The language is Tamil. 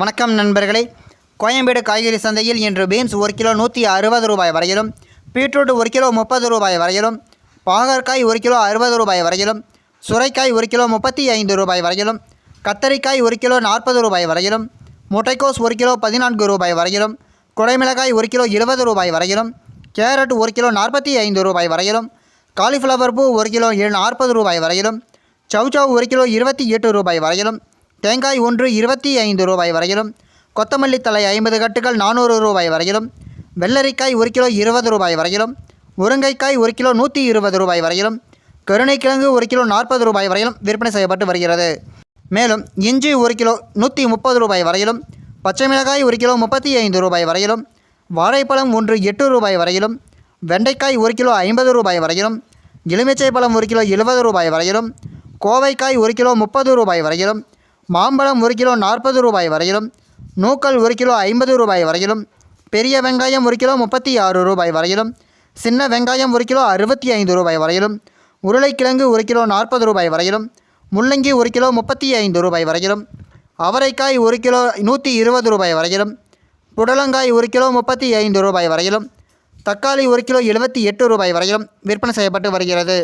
வணக்கம் நண்பர்களே. கோயம்பேடு காய்கறி சந்தையில் இன்று பீன்ஸ் 1 கிலோ 160 ரூபாய் வரையிலும், பீட்ரூட் 1 கிலோ 30 ரூபாய் வரையிலும், பாகற்காய் 1 கிலோ 60 ரூபாய் வரையிலும், சுரைக்காய் 1 கிலோ 35 ரூபாய் வரையிலும், கத்தரிக்காய் 1 கிலோ 40 ரூபாய் வரையிலும், முட்டைக்கோஸ் 1 கிலோ 14 ரூபாய் வரையிலும், குடைமிளகாய் 1 கிலோ 20 ரூபாய் வரையிலும், கேரட் 1 கிலோ 45 ரூபாய் வரையிலும், காலிஃப்ளவர் பூ 1 கிலோ 40 ரூபாய் வரையிலும், சௌச்சௌ 1 கிலோ 28 ரூபாய் வரையிலும், தேங்காய் ஒன்று 25 ரூபாய் வரையிலும், கொத்தமல்லி தழை 50 கட்டுகள் 400 ரூபாய் வரையிலும், வெள்ளரிக்காய் 1 கிலோ 20 ரூபாய் வரையிலும், முருங்கைக்காய் 1 கிலோ 120 ரூபாய் வரையிலும், கருணைக்கிழங்கு 1 கிலோ 40 ரூபாய் வரையிலும் விற்பனை செய்யப்பட்டு வருகிறது. மேலும் இஞ்சி 1 கிலோ 130 ரூபாய் வரையிலும், பச்சை மிளகாய் 1 கிலோ 35 ரூபாய் வரையிலும், வாழைப்பழம் ஒன்று 8 ரூபாய் வரையிலும், வெண்டைக்காய் 1 கிலோ 50 ரூபாய் வரையிலும், எலுமிச்சை பழம் 1 கிலோ 70 ரூபாய் வரையிலும், கோவைக்காய் 1 கிலோ 30 ரூபாய் வரையிலும், மாம்பழம் 1 கிலோ 40 ரூபாய் வரையிலும், நூக்கல் 1 கிலோ 50 ரூபாய் வரையிலும், பெரிய வெங்காயம் 1 கிலோ 36 ரூபாய் வரையிலும், சின்ன வெங்காயம் 1 கிலோ 65 ரூபாய் வரையிலும், உருளைக்கிழங்கு 1 கிலோ 40 ரூபாய் வரையிலும், முள்ளங்கி 1 கிலோ 35 ரூபாய் வரையிலும், அவரைக்காய் 1 கிலோ 120 ரூபாய் வரையிலும், புடலங்காய் 1 கிலோ 35 ரூபாய் வரையிலும், தக்காளி 1 கிலோ 78 ரூபாய் வரையிலும் விற்பனை செய்யப்பட்டு வருகிறது.